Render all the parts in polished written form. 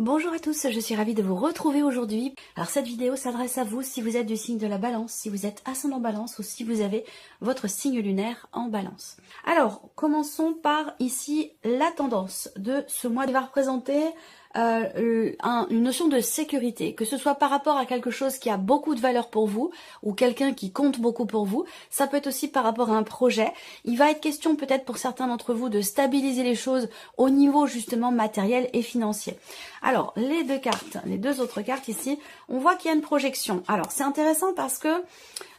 Bonjour à tous, je suis ravie de vous retrouver aujourd'hui. Alors cette vidéo s'adresse à vous si vous êtes du signe de la balance, si vous êtes ascendant balance ou si vous avez votre signe lunaire en balance. Alors commençons par ici la tendance de ce mois qui va représenter une notion de sécurité, que ce soit par rapport à quelque chose qui a beaucoup de valeur pour vous ou quelqu'un qui compte beaucoup pour vous. Ça peut être aussi par rapport à un projet. Il va être question peut-être pour certains d'entre vous de stabiliser les choses au niveau justement matériel et financier. Alors les deux autres cartes ici, on voit qu'il y a une projection. Alors c'est intéressant parce que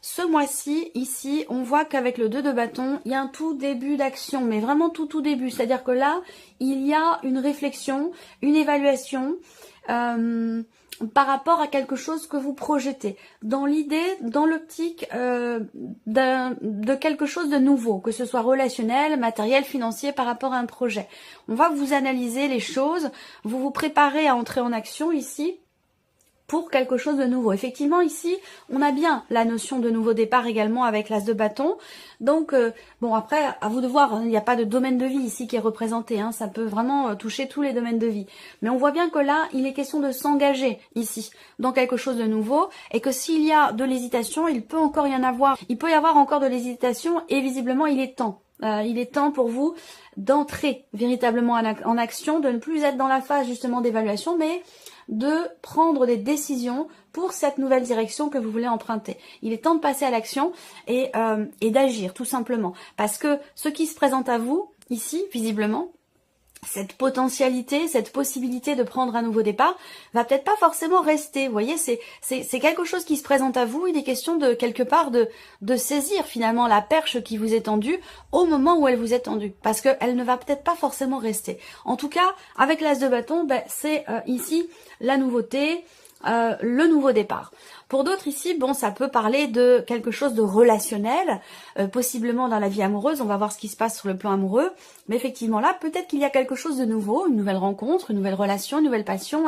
ce mois-ci, ici, on voit qu'avec le 2 de bâton, il y a un tout début d'action, mais vraiment tout début. C'est-à-dire que là, il y a une réflexion, une évaluation par rapport à quelque chose que vous projetez. Dans l'idée, dans l'optique de quelque chose de nouveau, que ce soit relationnel, matériel, financier, par rapport à un projet. On va vous analyser les choses, vous vous préparez à entrer en action ici, pour quelque chose de nouveau. Effectivement, ici, on a bien la notion de nouveau départ également avec l'as de bâton. Donc, bon, après, à vous de voir, il n'y a pas de domaine de vie ici qui est représenté. Ça peut vraiment toucher tous les domaines de vie. Mais on voit bien que là, il est question de s'engager ici dans quelque chose de nouveau et que s'il y a de l'hésitation, il peut encore y en avoir. Il peut y avoir encore de l'hésitation et visiblement, il est temps. Il est temps pour vous d'entrer véritablement en action, de ne plus être dans la phase justement d'évaluation, mais de prendre des décisions pour cette nouvelle direction que vous voulez emprunter. Il est temps de passer à l'action et d'agir tout simplement. Parce que ce qui se présente à vous, ici, visiblement, cette potentialité, cette possibilité de prendre un nouveau départ va peut-être pas forcément rester. Vous voyez, c'est quelque chose qui se présente à vous. Il est question de quelque part de saisir finalement la perche qui vous est tendue au moment où elle vous est tendue, parce qu'elle ne va peut-être pas forcément rester. En tout cas, avec l'as de bâton, c'est ici la nouveauté, le nouveau départ. Pour d'autres ici, bon, ça peut parler de quelque chose de relationnel, possiblement dans la vie amoureuse. On va voir ce qui se passe sur le plan amoureux. Mais effectivement là, peut-être qu'il y a quelque chose de nouveau, une nouvelle rencontre, une nouvelle relation, une nouvelle passion,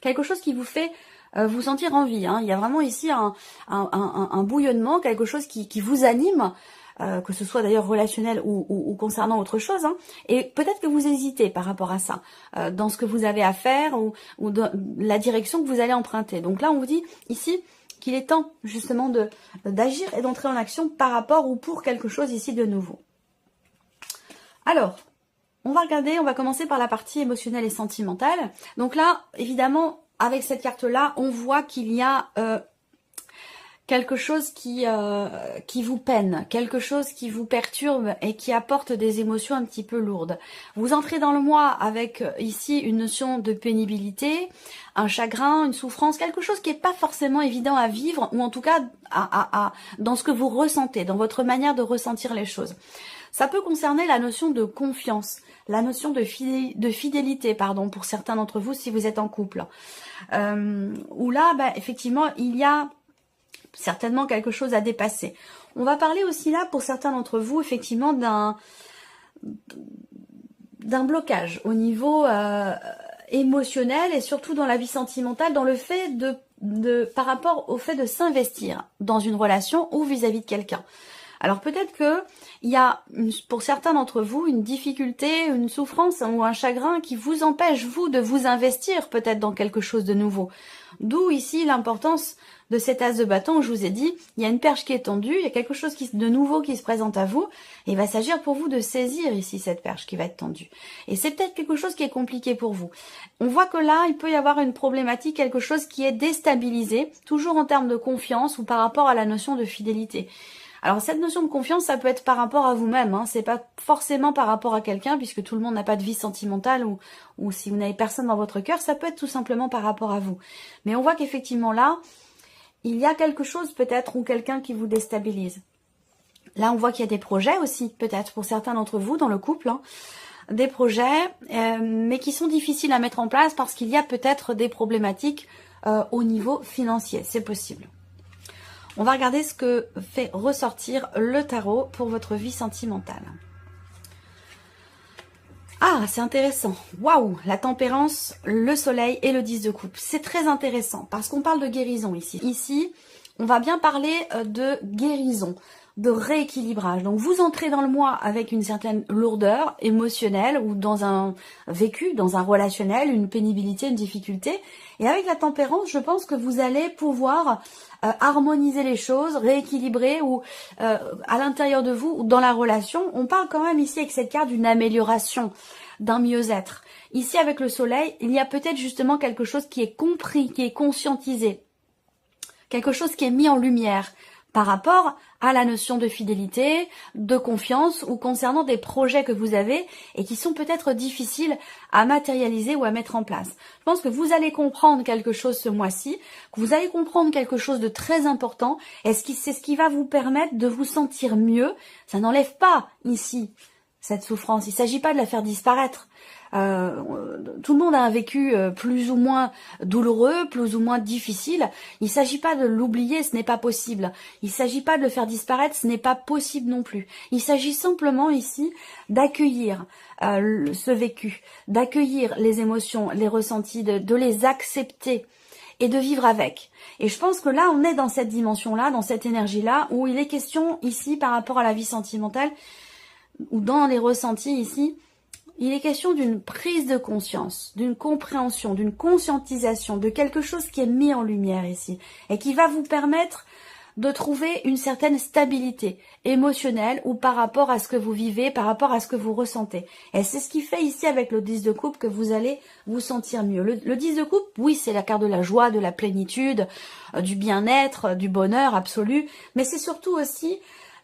quelque chose qui vous fait vous sentir en vie. Il y a vraiment ici un bouillonnement, quelque chose qui vous anime. Que ce soit d'ailleurs relationnel ou concernant autre chose, et peut-être que vous hésitez par rapport à ça, dans ce que vous avez à faire ou dans la direction que vous allez emprunter. Donc là, on vous dit ici qu'il est temps justement d'agir et d'entrer en action par rapport ou pour quelque chose ici de nouveau. Alors, on va commencer par la partie émotionnelle et sentimentale. Donc là, évidemment, avec cette carte-là, on voit qu'il y a quelque chose qui vous peine, quelque chose qui vous perturbe et qui apporte des émotions un petit peu lourdes. Vous entrez dans le mois avec ici une notion de pénibilité, un chagrin, une souffrance, quelque chose qui n'est pas forcément évident à vivre, ou en tout cas dans ce que vous ressentez, dans votre manière de ressentir les choses. Ça peut concerner la notion de confiance, la notion de fidélité, pardon, pour certains d'entre vous si vous êtes en couple. Où là, effectivement, il y a certainement quelque chose à dépasser. On va parler aussi là, pour certains d'entre vous, effectivement, d'un blocage au niveau émotionnel et surtout dans la vie sentimentale, dans le fait par rapport au fait de s'investir dans une relation ou vis-à-vis de quelqu'un. Alors peut-être que il y a pour certains d'entre vous une difficulté, une souffrance ou un chagrin qui vous empêche vous de vous investir peut-être dans quelque chose de nouveau. D'où ici l'importance de cet as de bâton où je vous ai dit, il y a une perche qui est tendue, il y a quelque chose de nouveau qui se présente à vous, et il va s'agir pour vous de saisir ici cette perche qui va être tendue. Et c'est peut-être quelque chose qui est compliqué pour vous. On voit que là, il peut y avoir une problématique, quelque chose qui est déstabilisé, toujours en termes de confiance ou par rapport à la notion de fidélité. Alors cette notion de confiance, ça peut être par rapport à vous-même, c'est pas forcément par rapport à quelqu'un, puisque tout le monde n'a pas de vie sentimentale, ou si vous n'avez personne dans votre cœur, ça peut être tout simplement par rapport à vous. Mais on voit qu'effectivement là, il y a quelque chose peut-être ou quelqu'un qui vous déstabilise. Là, on voit qu'il y a des projets aussi, peut-être pour certains d'entre vous dans le couple, des projets, mais qui sont difficiles à mettre en place parce qu'il y a peut-être des problématiques au niveau financier, c'est possible. On va regarder ce que fait ressortir le tarot pour votre vie sentimentale. Ah, c'est intéressant. Waouh, la tempérance, le soleil et le 10 de coupe. C'est très intéressant parce qu'on parle de guérison ici. Ici, on va bien parler de guérison. de rééquilibrage. Donc vous entrez dans le mois avec une certaine lourdeur émotionnelle ou dans un vécu, dans un relationnel, une pénibilité, une difficulté. Et avec la tempérance, je pense que vous allez pouvoir harmoniser les choses, rééquilibrer ou à l'intérieur de vous ou dans la relation. On parle quand même ici avec cette carte d'une amélioration, d'un mieux-être. Ici avec le soleil, il y a peut-être justement quelque chose qui est compris, qui est conscientisé, quelque chose qui est mis en lumière par rapport à la notion de fidélité, de confiance ou concernant des projets que vous avez et qui sont peut-être difficiles à matérialiser ou à mettre en place. Je pense que vous allez comprendre quelque chose ce mois-ci, que vous allez comprendre quelque chose de très important et c'est ce qui va vous permettre de vous sentir mieux. Ça n'enlève pas ici cette souffrance, il ne s'agit pas de la faire disparaître. Tout le monde a un vécu plus ou moins douloureux, plus ou moins difficile. Il ne s'agit pas de l'oublier, ce n'est pas possible. Il ne s'agit pas de le faire disparaître, ce n'est pas possible non plus. Il s'agit simplement ici d'accueillir ce vécu, d'accueillir les émotions, les ressentis, de les accepter et de vivre avec. Et je pense que là, on est dans cette dimension-là, dans cette énergie-là, où il est question ici par rapport à la vie sentimentale, ou dans les ressentis ici, il est question d'une prise de conscience, d'une compréhension, d'une conscientisation, de quelque chose qui est mis en lumière ici et qui va vous permettre de trouver une certaine stabilité émotionnelle ou par rapport à ce que vous vivez, par rapport à ce que vous ressentez. Et c'est ce qui fait ici avec le 10 de coupe que vous allez vous sentir mieux. Le 10 de coupe, oui, c'est la carte de la joie, de la plénitude, du bien-être, du bonheur absolu, mais c'est surtout aussi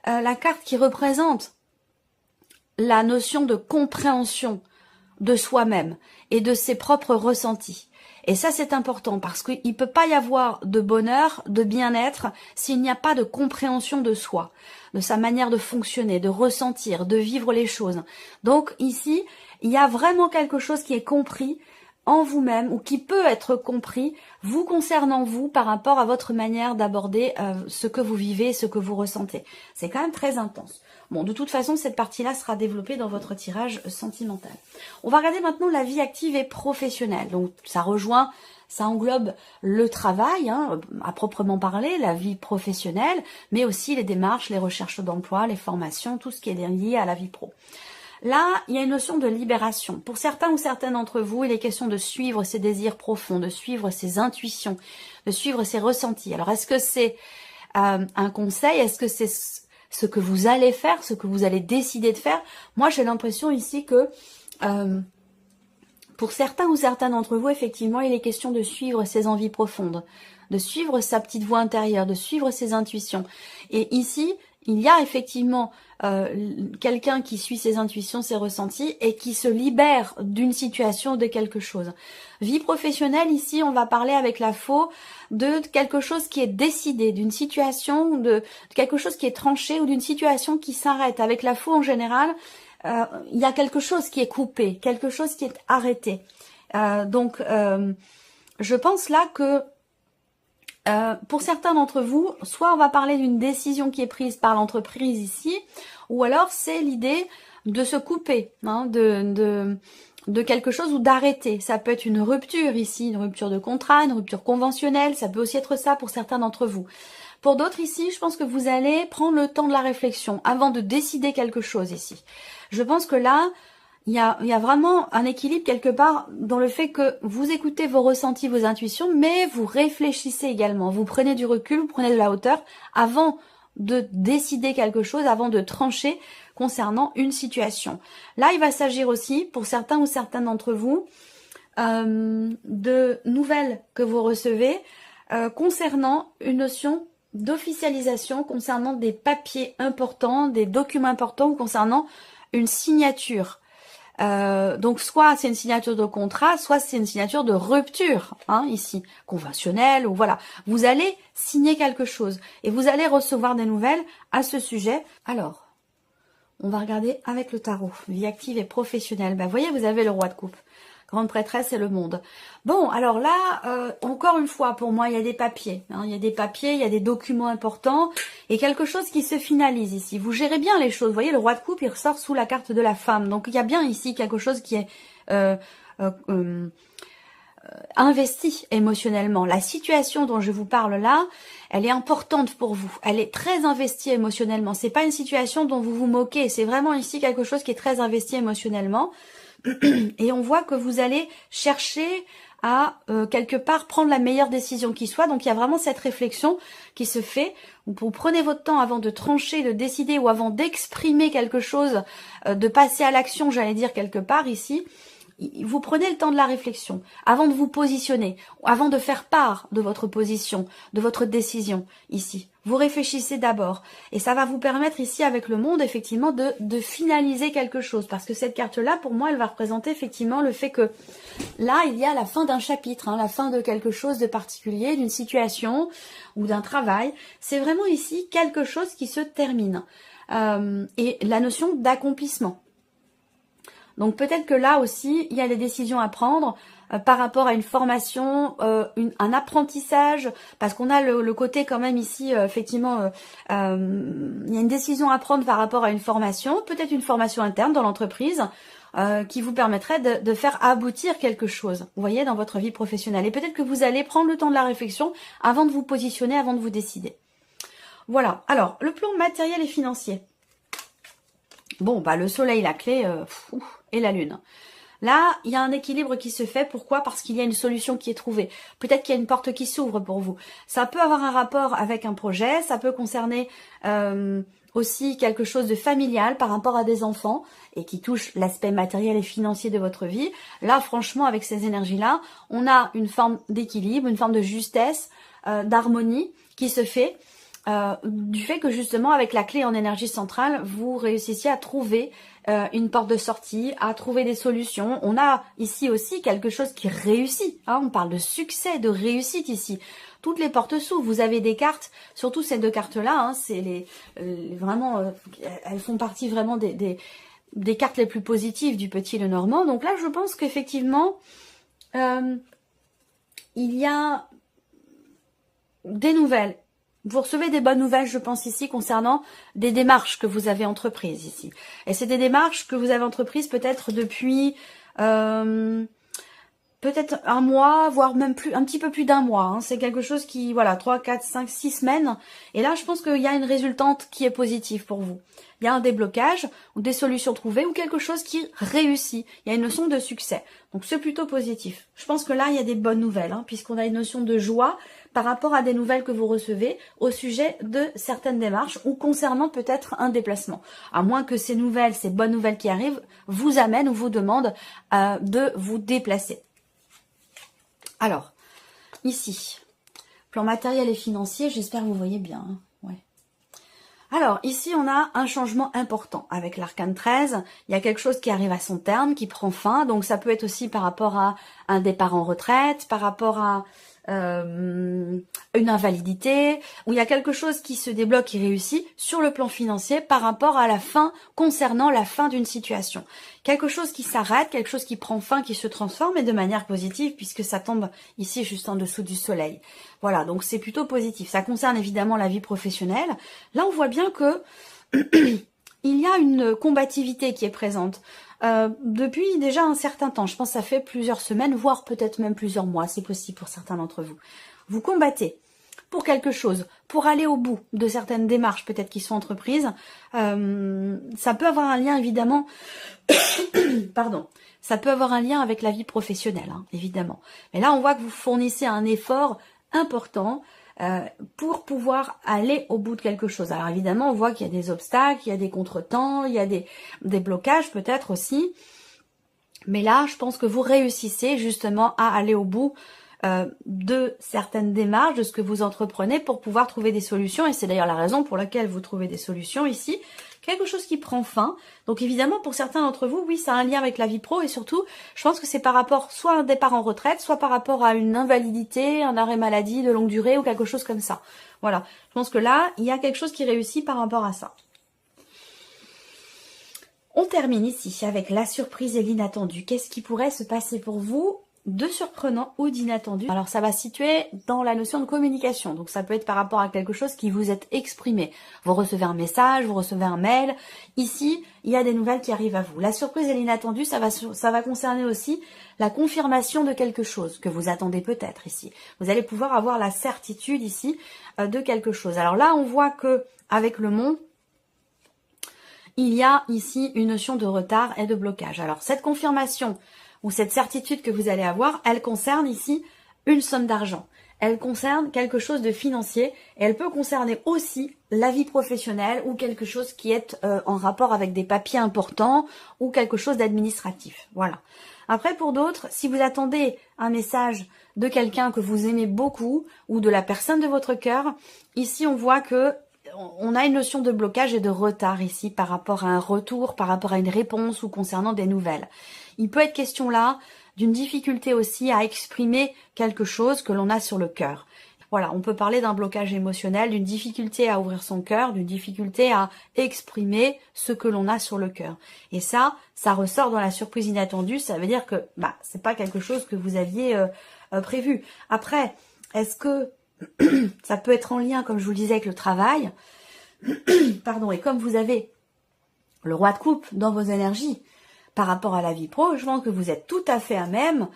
la carte qui représente la notion de compréhension de soi-même et de ses propres ressentis. Et ça, c'est important parce qu'il ne peut pas y avoir de bonheur, de bien-être s'il n'y a pas de compréhension de soi, de sa manière de fonctionner, de ressentir, de vivre les choses. Donc ici, il y a vraiment quelque chose qui est compris en vous-même ou qui peut être compris vous concernant vous par rapport à votre manière d'aborder ce que vous vivez, ce que vous ressentez. C'est quand même très intense. Bon, de toute façon, cette partie-là sera développée dans votre tirage sentimental. On va regarder maintenant la vie active et professionnelle. Donc, ça rejoint, ça englobe le travail, à proprement parler, la vie professionnelle, mais aussi les démarches, les recherches d'emploi, les formations, tout ce qui est lié à la vie pro. Là, il y a une notion de libération. Pour certains ou certaines d'entre vous, il est question de suivre ses désirs profonds, de suivre ses intuitions, de suivre ses ressentis. Alors, est-ce que c'est un conseil? Est-ce que c'est ce que vous allez faire, ce que vous allez décider de faire? Moi, j'ai l'impression ici que pour certains ou certaines d'entre vous, effectivement, il est question de suivre ses envies profondes, de suivre sa petite voix intérieure, de suivre ses intuitions. Et ici, il y a effectivement quelqu'un qui suit ses intuitions, ses ressentis et qui se libère d'une situation ou de quelque chose. Vie professionnelle, ici, on va parler avec la faux de quelque chose qui est décidé, d'une situation, de quelque chose qui est tranché ou d'une situation qui s'arrête. Avec la faux en général, il y a quelque chose qui est coupé, quelque chose qui est arrêté. Donc, je pense là que pour certains d'entre vous, soit on va parler d'une décision qui est prise par l'entreprise ici, ou alors c'est l'idée de se couper, de quelque chose ou d'arrêter. Ça peut être une rupture ici, une rupture de contrat, une rupture conventionnelle, ça peut aussi être ça pour certains d'entre vous. Pour d'autres ici, je pense que vous allez prendre le temps de la réflexion avant de décider quelque chose ici. Je pense que là, il y a vraiment un équilibre quelque part dans le fait que vous écoutez vos ressentis, vos intuitions, mais vous réfléchissez également. Vous prenez du recul, vous prenez de la hauteur avant de décider quelque chose, avant de trancher concernant une situation. Là, il va s'agir aussi, pour certains ou certaines d'entre vous, de nouvelles que vous recevez concernant une notion d'officialisation, concernant des papiers importants, des documents importants, ou concernant une signature. Donc soit c'est une signature de contrat, soit c'est une signature de rupture, ici, conventionnelle, ou voilà. Vous allez signer quelque chose et vous allez recevoir des nouvelles à ce sujet. Alors, on va regarder avec le tarot, vie active et professionnelle. Ben, vous voyez, vous avez le roi de coupe, grande prêtresse et le monde. Bon, alors là, encore une fois, pour moi, il y a des papiers. Il y a des papiers, il y a des documents importants et quelque chose qui se finalise ici. Vous gérez bien les choses. Vous voyez, le roi de coupe, il ressort sous la carte de la femme. Donc, il y a bien ici quelque chose qui est investi émotionnellement. La situation dont je vous parle là, elle est importante pour vous. Elle est très investie émotionnellement. C'est pas une situation dont vous vous moquez. C'est vraiment ici quelque chose qui est très investi émotionnellement. Et on voit que vous allez chercher à quelque part prendre la meilleure décision qui soit. Donc il y a vraiment cette réflexion qui se fait. Vous prenez votre temps avant de trancher, de décider ou avant d'exprimer quelque chose, de passer à l'action, j'allais dire quelque part ici. Vous prenez le temps de la réflexion, avant de vous positionner, avant de faire part de votre position, de votre décision ici. Vous réfléchissez d'abord et ça va vous permettre ici avec le monde effectivement de finaliser quelque chose. Parce que cette carte-là, pour moi, elle va représenter effectivement le fait que là, il y a la fin d'un chapitre, hein, la fin de quelque chose de particulier, d'une situation ou d'un travail. C'est vraiment ici quelque chose qui se termine. Et la notion d'accomplissement. Donc peut-être que là aussi, il y a des décisions à prendre par rapport à une formation, un apprentissage, parce qu'on a le côté quand même ici, effectivement, il y a une décision à prendre par rapport à une formation, peut-être une formation interne dans l'entreprise, qui vous permettrait de faire aboutir quelque chose, vous voyez, dans votre vie professionnelle. Et peut-être que vous allez prendre le temps de la réflexion avant de vous positionner, avant de vous décider. Voilà, alors, le plan matériel et financier. Bon, bah le soleil, la clé, et la lune. Là, il y a un équilibre qui se fait. Pourquoi? Parce qu'il y a une solution qui est trouvée. Peut-être qu'il y a une porte qui s'ouvre pour vous. Ça peut avoir un rapport avec un projet. Ça peut concerner aussi quelque chose de familial par rapport à des enfants et qui touche l'aspect matériel et financier de votre vie. Là, franchement, avec ces énergies-là, on a une forme d'équilibre, une forme de justesse, d'harmonie qui se fait. Du fait que justement avec la clé en énergie centrale, vous réussissiez à trouver une porte de sortie, à trouver des solutions. On a ici aussi quelque chose qui réussit, hein, on parle de succès, de réussite ici. Toutes les portes s'ouvrent, vous avez des cartes, surtout ces deux cartes-là, hein, c'est vraiment, elles font partie vraiment des cartes les plus positives du Petit Lenormand. Donc là, je pense qu'effectivement, il y a des nouvelles. Vous recevez des bonnes nouvelles, je pense ici, concernant des démarches que vous avez entreprises ici. Et c'est des démarches que vous avez entreprises peut-être depuis peut-être un mois, voire même plus, un petit peu plus d'un mois. Hein. C'est quelque chose qui, voilà, 3, 4, 5, 6 semaines. Et là, je pense qu'il y a une résultante qui est positive pour vous. Il y a un déblocage, ou des solutions trouvées, ou quelque chose qui réussit. Il y a une notion de succès. Donc, c'est plutôt positif. Je pense que là, il y a des bonnes nouvelles, hein, puisqu'on a une notion de joie par rapport à des nouvelles que vous recevez au sujet de certaines démarches ou concernant peut-être un déplacement. À moins que ces nouvelles, ces bonnes nouvelles qui arrivent, vous amènent ou vous demandent de vous déplacer. Alors, ici, plan matériel et financier, j'espère que vous voyez bien. Hein, ouais. Alors, ici, on a un changement important avec l'arcane 13. Il y a quelque chose qui arrive à son terme, qui prend fin. Donc, ça peut être aussi par rapport à un départ en retraite, par rapport à une invalidité, où il y a quelque chose qui se débloque, qui réussit sur le plan financier par rapport à la fin, concernant la fin d'une situation. Quelque chose qui s'arrête, quelque chose qui prend fin, qui se transforme, et de manière positive, puisque ça tombe ici juste en dessous du soleil. Voilà, donc c'est plutôt positif. Ça concerne évidemment la vie professionnelle. Là, on voit bien que il y a une combativité qui est présente. Depuis déjà un certain temps, je pense que ça fait plusieurs semaines, voire peut-être même plusieurs mois, c'est possible pour certains d'entre vous. Vous combattez pour quelque chose, pour aller au bout de certaines démarches peut-être qui sont entreprises. Ça peut avoir un lien évidemment, pardon, ça peut avoir un lien avec la vie professionnelle, hein, évidemment. Mais là, on voit que vous fournissez un effort important pour pouvoir aller au bout de quelque chose. Alors évidemment, on voit qu'il y a des obstacles, il y a des contretemps, il y a des blocages peut-être aussi. Mais là, je pense que vous réussissez justement à aller au bout de certaines démarches, de ce que vous entreprenez pour pouvoir trouver des solutions. Et c'est d'ailleurs la raison pour laquelle vous trouvez des solutions ici. Quelque chose qui prend fin. Donc évidemment, pour certains d'entre vous, oui, ça a un lien avec la vie pro. Et surtout, je pense que c'est par rapport soit à un départ en retraite, soit par rapport à une invalidité, un arrêt maladie de longue durée ou quelque chose comme ça. Voilà. Je pense que là, il y a quelque chose qui réussit par rapport à ça. On termine ici avec la surprise et l'inattendu. Qu'est-ce qui pourrait se passer pour vous de surprenant ou d'inattendu. Alors ça va se situer dans la notion de communication, donc ça peut être par rapport à quelque chose qui vous est exprimé. Vous recevez un message, vous recevez un mail, ici il y a des nouvelles qui arrivent à vous. La surprise et l'inattendu, ça va concerner aussi la confirmation de quelque chose que vous attendez peut-être ici. Vous allez pouvoir avoir la certitude ici de quelque chose. Alors là on voit que avec le mont, il y a ici une notion de retard et de blocage. Alors cette confirmation ou cette certitude que vous allez avoir, elle concerne ici une somme d'argent. Elle concerne quelque chose de financier et elle peut concerner aussi la vie professionnelle ou quelque chose qui est en rapport avec des papiers importants ou quelque chose d'administratif. Voilà. Après, pour d'autres, si vous attendez un message de quelqu'un que vous aimez beaucoup ou de la personne de votre cœur, ici on voit que on a une notion de blocage et de retard ici par rapport à un retour, par rapport à une réponse ou concernant des nouvelles. Il peut être question là d'une difficulté aussi à exprimer quelque chose que l'on a sur le cœur. Voilà, on peut parler d'un blocage émotionnel, d'une difficulté à ouvrir son cœur, d'une difficulté à exprimer ce que l'on a sur le cœur. Et ça ressort dans la surprise inattendue, ça veut dire que c'est pas quelque chose que vous aviez prévu. Après, est-ce que ça peut être en lien, comme je vous le disais, avec le travail. Pardon, et comme vous avez le roi de coupe dans vos énergies par rapport à la vie pro, je pense que vous êtes tout à fait à même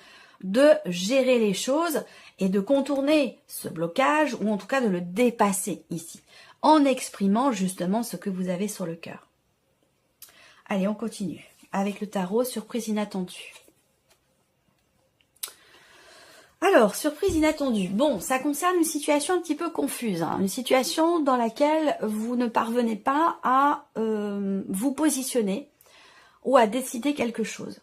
de gérer les choses et de contourner ce blocage ou en tout cas de le dépasser ici en exprimant justement ce que vous avez sur le cœur. Allez, on continue avec le tarot, surprise inattendue. Alors, surprise inattendue. Bon, ça concerne une situation un petit peu confuse, hein, une situation dans laquelle vous ne parvenez pas à vous positionner ou à décider quelque chose.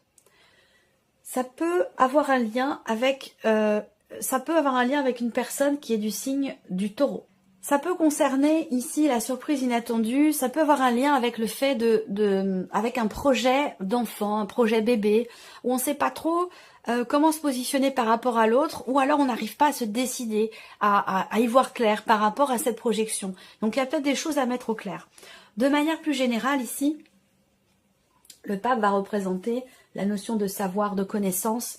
Ça peut avoir un lien avec une personne qui est du signe du Taureau. Ça peut concerner ici la surprise inattendue, ça peut avoir un lien avec le fait avec un projet d'enfant, un projet bébé, où on ne sait pas trop comment se positionner par rapport à l'autre, ou alors on n'arrive pas à se décider, à y voir clair par rapport à cette projection. Donc il y a peut-être des choses à mettre au clair. De manière plus générale ici, le pape va représenter la notion de savoir, de connaissance,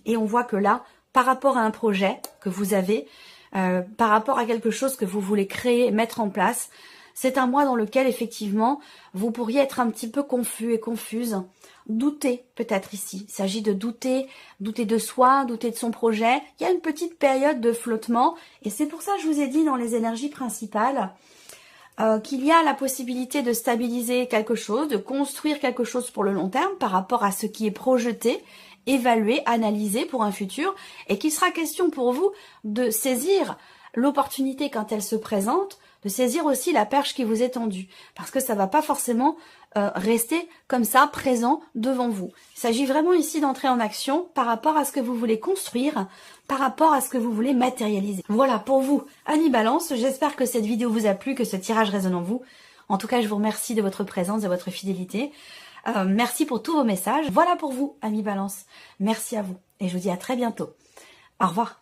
et on voit que là, par rapport à un projet que vous avez, par rapport à quelque chose que vous voulez créer, mettre en place, c'est un mois dans lequel effectivement vous pourriez être un petit peu confus et confuse, douter peut-être ici. Il s'agit de douter de soi, douter de son projet. Il y a une petite période de flottement et c'est pour ça que je vous ai dit dans les énergies principales qu'il y a la possibilité de stabiliser quelque chose, de construire quelque chose pour le long terme par rapport à ce qui est projeté, évalué, analysé pour un futur et qu'il sera question pour vous de saisir l'opportunité quand elle se présente, de saisir aussi la perche qui vous est tendue parce que ça va pas forcément rester comme ça présent devant vous. Il s'agit vraiment ici d'entrer en action par rapport à ce que vous voulez construire, par rapport à ce que vous voulez matérialiser. Voilà pour vous, Amis Balance. J'espère que cette vidéo vous a plu, que ce tirage résonne en vous. En tout cas, je vous remercie de votre présence, de votre fidélité. Merci pour tous vos messages. Voilà pour vous, Amis Balance. Merci à vous et je vous dis à très bientôt. Au revoir.